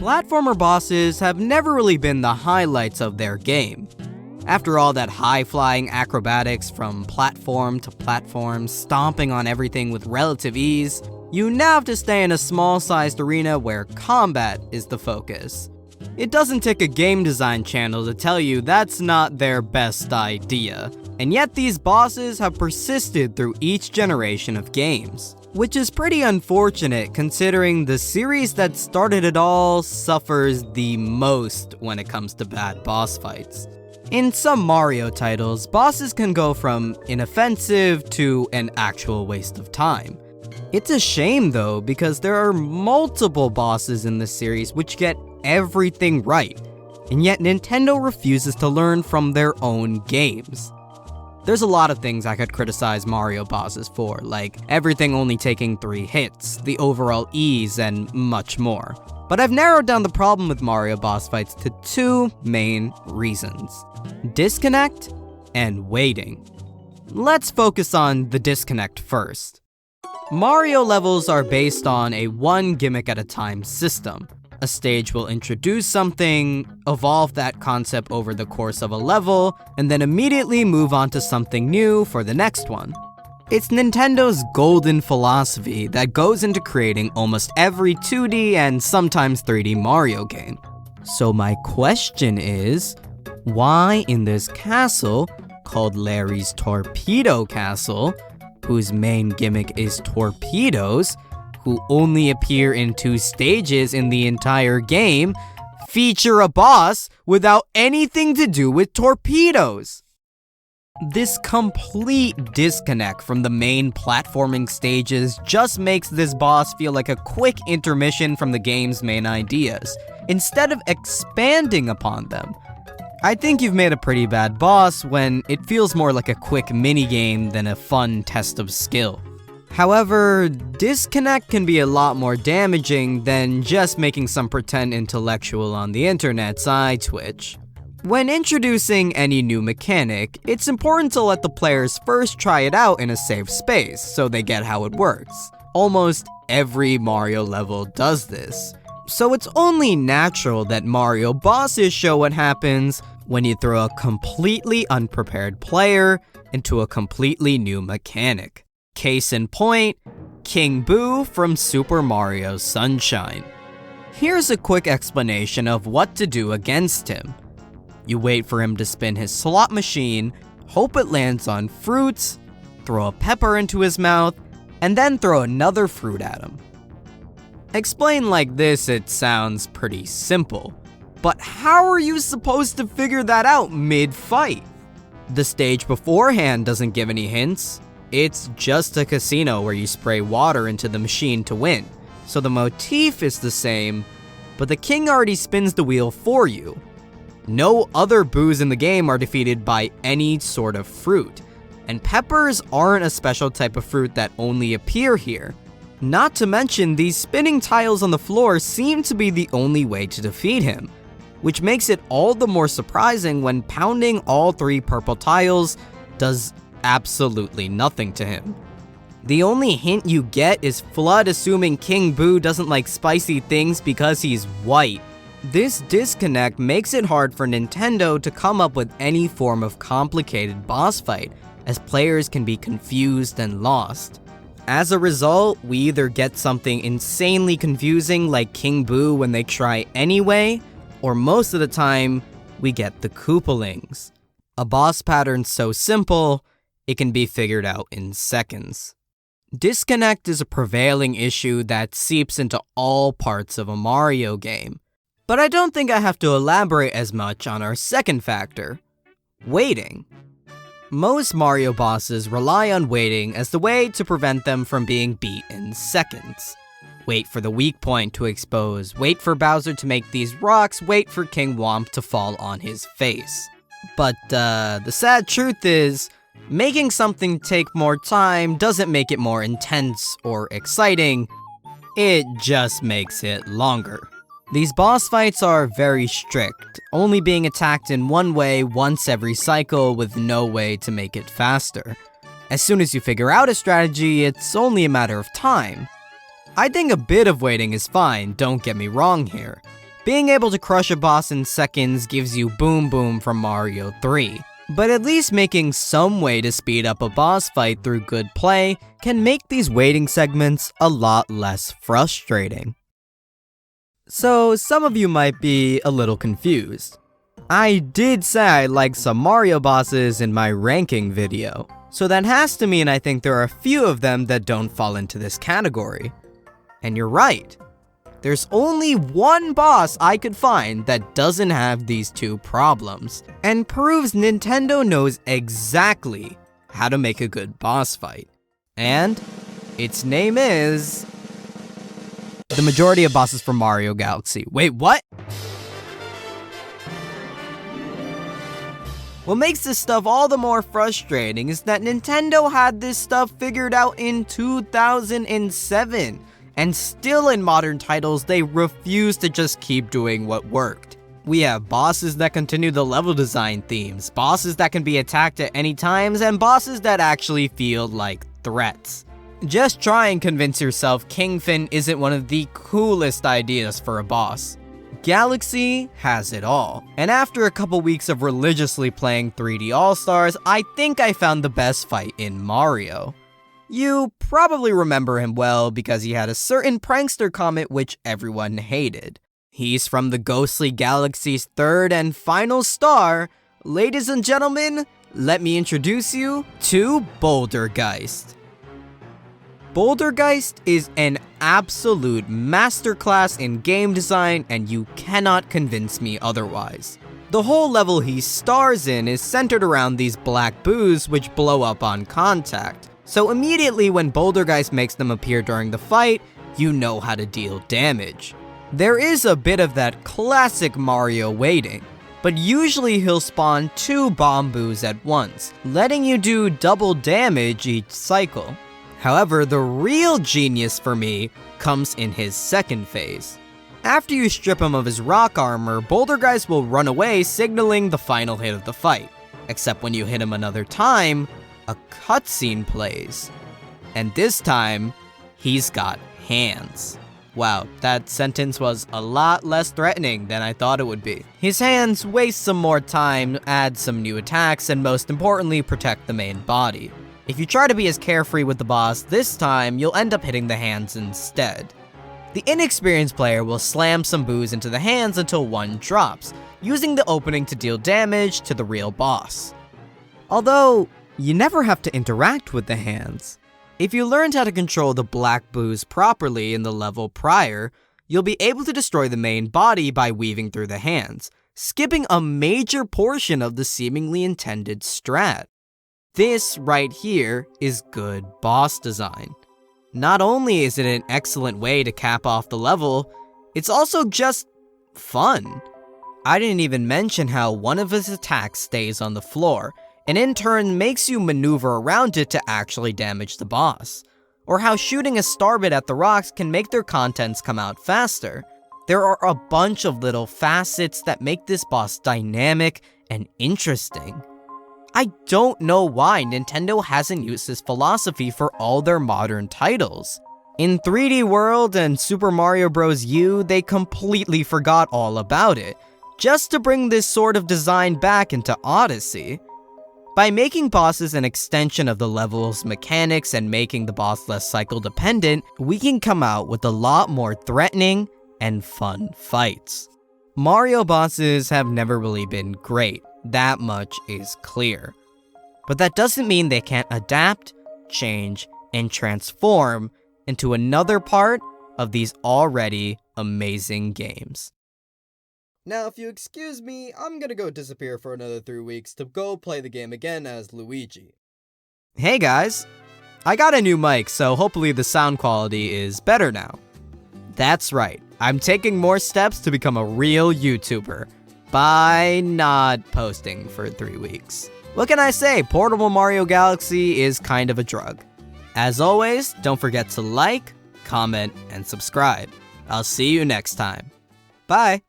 platformer bosses have never really been the highlights of their game. After all that high-flying acrobatics from platform to platform, stomping on everything with relative ease, you now have to stay in a small-sized arena where combat is the focus. It doesn't take a game design channel to tell you that's not their best idea, and yet these bosses have persisted through each generation of games. Which is pretty unfortunate considering the series that started it all suffers the most when it comes to bad boss fights. In some Mario titles, bosses can go from inoffensive to an actual waste of time. It's a shame though, because there are multiple bosses in the series which get everything right, and yet Nintendo refuses to learn from their own games. There's a lot of things I could criticize Mario bosses for, like everything only taking 3 hits, the overall ease, and much more. But I've narrowed down the problem with Mario boss fights to 2 main reasons: disconnect and waiting. Let's focus on the disconnect first. Mario levels are based on a one gimmick at a time system. A stage will introduce something, evolve that concept over the course of a level, and then immediately move on to something new for the next one. It's Nintendo's golden philosophy that goes into creating almost every 2D and sometimes 3D Mario game. So my question is, why in this castle, called Larry's Torpedo Castle, whose main gimmick is torpedoes, who only appear in 2 stages in the entire game, feature a boss without anything to do with torpedoes? This complete disconnect from the main platforming stages just makes this boss feel like a quick intermission from the game's main ideas, instead of expanding upon them. I think you've made a pretty bad boss when it feels more like a quick minigame than a fun test of skill. However, disconnect can be a lot more damaging than just making some pretend intellectual on the internet's eye twitch. When introducing any new mechanic, it's important to let the players first try it out in a safe space so they get how it works. Almost every Mario level does this. So it's only natural that Mario bosses show what happens when you throw a completely unprepared player into a completely new mechanic. Case in point, King Boo from Super Mario Sunshine. Here's a quick explanation of what to do against him. You wait for him to spin his slot machine, hope it lands on fruits, throw a pepper into his mouth, and then throw another fruit at him. Explained like this, it sounds pretty simple. But how are you supposed to figure that out mid-fight? The stage beforehand doesn't give any hints. It's just a casino where you spray water into the machine to win. So the motif is the same, but the king already spins the wheel for you. No other boos in the game are defeated by any sort of fruit, and peppers aren't a special type of fruit that only appear here. Not to mention, these spinning tiles on the floor seem to be the only way to defeat him, which makes it all the more surprising when pounding all 3 purple tiles does absolutely nothing to him. The only hint you get is Flood assuming King Boo doesn't like spicy things because he's white. This disconnect makes it hard for Nintendo to come up with any form of complicated boss fight, as players can be confused and lost. As a result, we either get something insanely confusing like King Boo when they try anyway, or most of the time, we get the Koopalings. A boss pattern so simple, it can be figured out in seconds. Disconnect is a prevailing issue that seeps into all parts of a Mario game. But I don't think I have to elaborate as much on our second factor: waiting. Most Mario bosses rely on waiting as the way to prevent them from being beat in seconds. Wait for the weak point to expose, wait for Bowser to make these rocks, wait for King Womp to fall on his face. But the sad truth is, making something take more time doesn't make it more intense or exciting, it just makes it longer. These boss fights are very strict, only being attacked in one way once every cycle with no way to make it faster. As soon as you figure out a strategy, it's only a matter of time. I think a bit of waiting is fine, don't get me wrong here, Being able to crush a boss in seconds gives you Boom Boom from Mario 3. But at least making some way to speed up a boss fight through good play can make these waiting segments a lot less frustrating. So some of you might be a little confused. I did say I liked some Mario bosses in my ranking video, so that has to mean I think there are a few of them that don't fall into this category. And you're right. There's only one boss I could find that doesn't have these two problems, and proves Nintendo knows exactly how to make a good boss fight. And its name is... the majority of bosses from Mario Galaxy. Wait, what? What makes this stuff all the more frustrating is that Nintendo had this stuff figured out in 2007, and still in modern titles they refuse to just keep doing what worked. We have bosses that continue the level design themes, bosses that can be attacked at any times, and bosses that actually feel like threats. Just try and convince yourself Kingfin isn't one of the coolest ideas for a boss. Galaxy has it all, and after a couple weeks of religiously playing 3D All-Stars, I think I found the best fight in Mario. You probably remember him well because he had a certain prankster comment which everyone hated. He's from the Ghostly Galaxy's third and final star. Ladies and gentlemen, let me introduce you to Bouldergeist. Bouldergeist is an absolute masterclass in game design, and you cannot convince me otherwise. The whole level he stars in is centered around these black boos which blow up on contact, so immediately when Bouldergeist makes them appear during the fight, you know how to deal damage. There is a bit of that classic Mario waiting, but usually he'll spawn 2 bomb boos at once, letting you do double damage each cycle. However, the real genius for me comes in his second phase. After you strip him of his rock armor, Bouldergeist will run away, signaling the final hit of the fight. Except when you hit him another time, a cutscene plays. And this time, he's got hands. Wow, that sentence was a lot less threatening than I thought it would be. His hands waste some more time, add some new attacks, and most importantly, protect the main body. If you try to be as carefree with the boss this time, you'll end up hitting the hands instead. The inexperienced player will slam some boos into the hands until one drops, using the opening to deal damage to the real boss. Although, you never have to interact with the hands. If you learned how to control the black boos properly in the level prior, you'll be able to destroy the main body by weaving through the hands, skipping a major portion of the seemingly intended strat. This right here is good boss design. Not only is it an excellent way to cap off the level, it's also just fun. I didn't even mention how one of his attacks stays on the floor, and in turn makes you maneuver around it to actually damage the boss. Or how shooting a starbit at the rocks can make their contents come out faster. There are a bunch of little facets that make this boss dynamic and interesting. I don't know why Nintendo hasn't used this philosophy for all their modern titles. In 3D World and Super Mario Bros. U, they completely forgot all about it, just to bring this sort of design back into Odyssey. By making bosses an extension of the level's mechanics and making the boss less cycle dependent, we can come out with a lot more threatening and fun fights. Mario bosses have never really been great. That much is clear. But that doesn't mean they can't adapt, change, and transform into another part of these already amazing games. Now, if you excuse me, I'm gonna go disappear for another 3 weeks to go play the game again as Luigi. Hey guys! I got a new mic, so hopefully the sound quality is better now. That's right, I'm taking more steps to become a real YouTuber. By not posting for 3 weeks. What can I say? Portable Mario Galaxy is kind of a drug. As always, don't forget to like, comment, and subscribe. I'll see you next time. Bye!